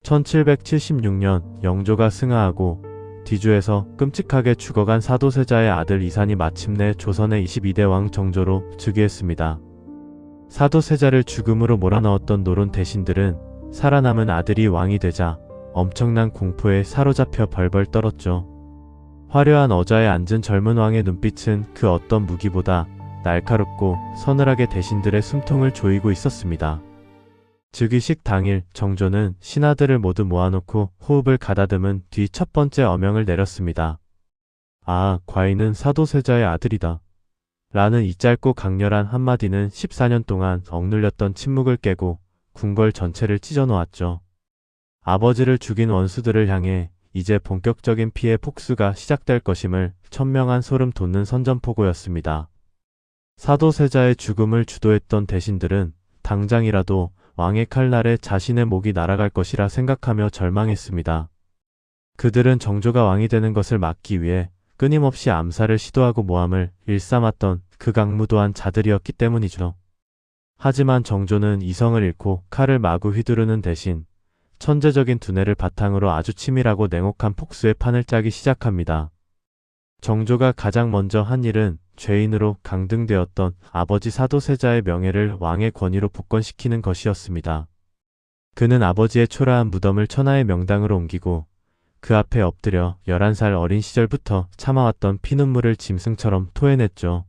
1776년 영조가 승하하고 뒤주에서 끔찍하게 죽어간 사도세자의 아들 이산이 마침내 조선의 22대 왕 정조로 즉위했습니다. 사도세자를 죽음으로 몰아넣었던 노론 대신들은 살아남은 아들이 왕이 되자 엄청난 공포에 사로잡혀 벌벌 떨었죠. 화려한 어좌에 앉은 젊은 왕의 눈빛은 그 어떤 무기보다 날카롭고 서늘하게 대신들의 숨통을 조이고 있었습니다. 즉위식 당일 정조는 신하들을 모두 모아놓고 호흡을 가다듬은 뒤 첫 번째 어명을 내렸습니다. 아, 과인은 사도세자의 아들이다. 라는 이 짧고 강렬한 한마디는 14년 동안 억눌렸던 침묵을 깨고 궁궐 전체를 찢어놓았죠. 아버지를 죽인 원수들을 향해 이제 본격적인 피해 폭수가 시작될 것임을 천명한 소름 돋는 선전포고였습니다. 사도세자의 죽음을 주도했던 대신들은 당장이라도 왕의 칼날에 자신의 목이 날아갈 것이라 생각하며 절망했습니다. 그들은 정조가 왕이 되는 것을 막기 위해 끊임없이 암살을 시도하고 모함을 일삼았던 극악무도한 자들이었기 때문이죠. 하지만 정조는 이성을 잃고 칼을 마구 휘두르는 대신 천재적인 두뇌를 바탕으로 아주 치밀하고 냉혹한 폭수의 판을 짜기 시작합니다. 정조가 가장 먼저 한 일은 죄인으로 강등되었던 아버지 사도세자의 명예를 왕의 권위로 복권시키는 것이었습니다. 그는 아버지의 초라한 무덤을 천하의 명당으로 옮기고 그 앞에 엎드려 11살 어린 시절부터 참아왔던 피눈물을 짐승처럼 토해냈죠.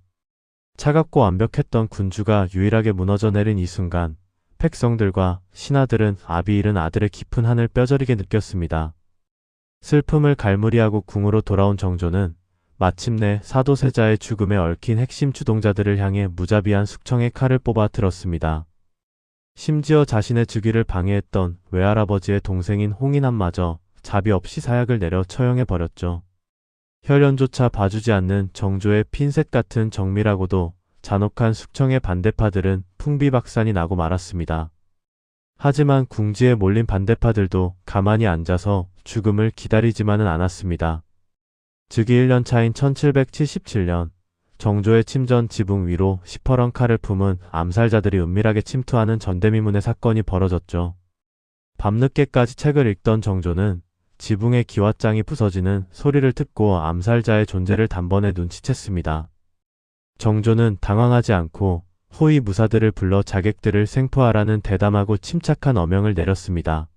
차갑고 완벽했던 군주가 유일하게 무너져 내린 이 순간 백성들과 신하들은 아비 잃은 아들의 깊은 한을 뼈저리게 느꼈습니다. 슬픔을 갈무리하고 궁으로 돌아온 정조는 마침내 사도세자의 죽음에 얽힌 핵심 주동자들을 향해 무자비한 숙청의 칼을 뽑아 들었습니다. 심지어 자신의 즉위를 방해했던 외할아버지의 동생인 홍인함마저 자비 없이 사약을 내려 처형해버렸죠. 혈연조차 봐주지 않는 정조의 핀셋 같은 정밀하고도 잔혹한 숙청의 반대파들은 풍비박산이 나고 말았습니다. 하지만 궁지에 몰린 반대파들도 가만히 앉아서 죽음을 기다리지만은 않았습니다. 즉위 1년 차인 1777년 정조의 침전 지붕 위로 시퍼런 칼을 품은 암살자들이 은밀하게 침투하는 전대미문의 사건이 벌어졌죠. 밤늦게까지 책을 읽던 정조는 지붕의 기왓장이 부서지는 소리를 듣고 암살자의 존재를 단번에 눈치챘습니다. 정조는 당황하지 않고 호위 무사들을 불러 자객들을 생포하라는 대담하고 침착한 어명을 내렸습니다.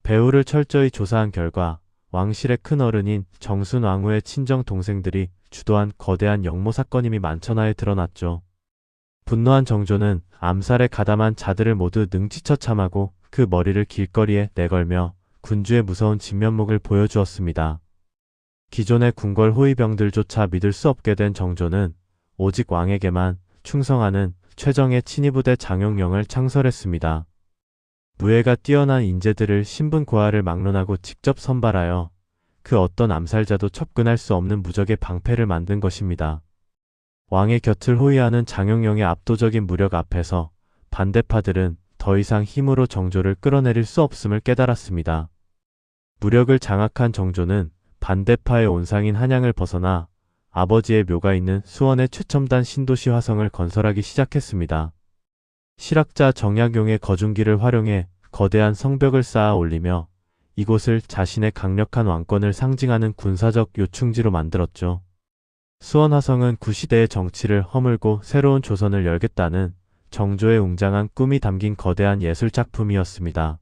배후를 철저히 조사한 결과 왕실의 큰어른인 정순 왕후의 친정 동생들이 주도한 거대한 역모 사건임이 만천하에 드러났죠. 분노한 정조는 암살에 가담한 자들을 모두 능지처 참하고 그 머리를 길거리에 내걸며 군주의 무서운 진면목을 보여주었습니다. 기존의 궁궐 호위병들조차 믿을 수 없게 된 정조는 오직 왕에게만 충성하는 최정예 친위부대 장용령을 창설했습니다. 무예가 뛰어난 인재들을 신분 고하를 막론하고 직접 선발하여 그 어떤 암살자도 접근할 수 없는 무적의 방패를 만든 것입니다. 왕의 곁을 호위하는 장용령의 압도적인 무력 앞에서 반대파들은 더 이상 힘으로 정조를 끌어내릴 수 없음을 깨달았습니다. 무력을 장악한 정조는 반대파의 온상인 한양을 벗어나 아버지의 묘가 있는 수원의 최첨단 신도시 화성을 건설하기 시작했습니다. 실학자 정약용의 거중기를 활용해 거대한 성벽을 쌓아 올리며 이곳을 자신의 강력한 왕권을 상징하는 군사적 요충지로 만들었죠. 수원 화성은 구시대의 정치를 허물고 새로운 조선을 열겠다는 정조의 웅장한 꿈이 담긴 거대한 예술작품이었습니다.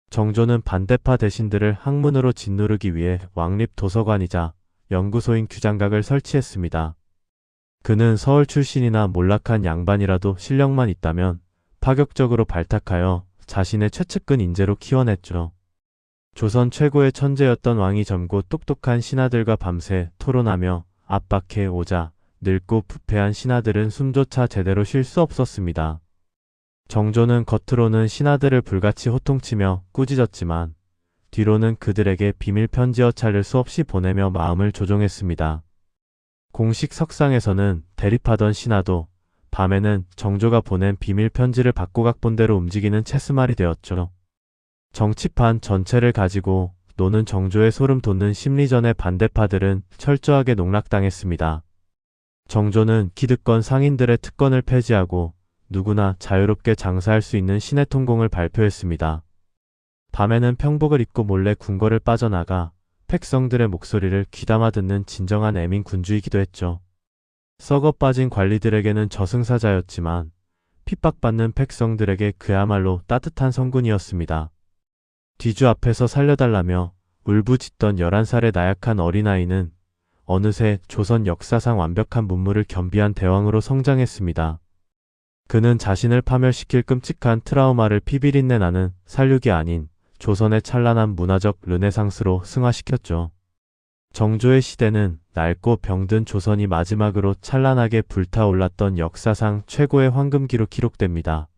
정조는 반대파 대신들을 학문으로 짓누르기 위해 왕립 도서관이자 연구소인 규장각을 설치했습니다. 그는 서울 출신이나 몰락한 양반이라도 실력만 있다면 파격적으로 발탁하여 자신의 최측근 인재로 키워냈죠. 조선 최고의 천재였던 왕이 젊고 똑똑한 신하들과 밤새 토론하며 압박해 오자 늙고 부패한 신하들은 숨조차 제대로 쉴 수 없었습니다. 정조는 겉으로는 신하들을 불같이 호통치며 꾸짖었지만 뒤로는 그들에게 비밀 편지어찰을 수없이 보내며 마음을 조종했습니다. 공식 석상에서는 대립하던 신하도 밤에는 정조가 보낸 비밀 편지를 박고각본대로 움직이는 체스말이 되었죠. 정치판 전체를 가지고 노는 정조의 소름 돋는 심리전의 반대파들은 철저하게 농락당했습니다. 정조는 기득권 상인들의 특권을 폐지하고 누구나 자유롭게 장사할 수 있는 신의 통공을 발표했습니다. 밤에는 평복을 입고 몰래 궁궐을 빠져나가 백성들의 목소리를 귀담아 듣는 진정한 애민 군주이기도 했죠. 썩어 빠진 관리들에게는 저승사자였지만 핍박받는 백성들에게 그야말로 따뜻한 성군이었습니다. 뒤주 앞에서 살려달라며 울부짖던 11살의 나약한 어린아이는 어느새 조선 역사상 완벽한 문물을 겸비한 대왕으로 성장했습니다. 그는 자신을 파멸시킬 끔찍한 트라우마를 피비린내 나는 살육이 아닌 조선의 찬란한 문화적 르네상스로 승화시켰죠. 정조의 시대는 낡고 병든 조선이 마지막으로 찬란하게 불타올랐던 역사상 최고의 황금기로 기록됩니다.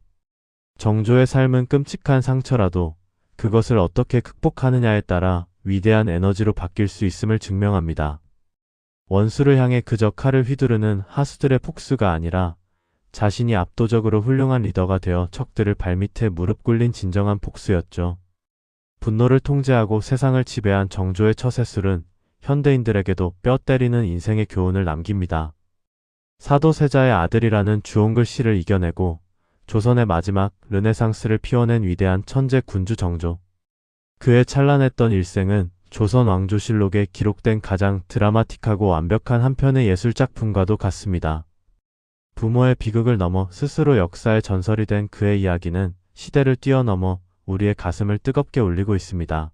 정조의 삶은 끔찍한 상처라도 그것을 어떻게 극복하느냐에 따라 위대한 에너지로 바뀔 수 있음을 증명합니다. 원수를 향해 그저 칼을 휘두르는 하수들의 폭수가 아니라 자신이 압도적으로 훌륭한 리더가 되어 적들을 발밑에 무릎 꿇린 진정한 폭수였죠. 분노를 통제하고 세상을 지배한 정조의 처세술은 현대인들에게도 뼈 때리는 인생의 교훈을 남깁니다. 사도세자의 아들이라는 주홍글씨를 이겨내고 조선의 마지막 르네상스를 피워낸 위대한 천재 군주 정조. 그의 찬란했던 일생은 조선 왕조실록에 기록된 가장 드라마틱하고 완벽한 한 편의 예술작품과도 같습니다. 부모의 비극을 넘어 스스로 역사의 전설이 된 그의 이야기는 시대를 뛰어넘어 우리의 가슴을 뜨겁게 울리고 있습니다.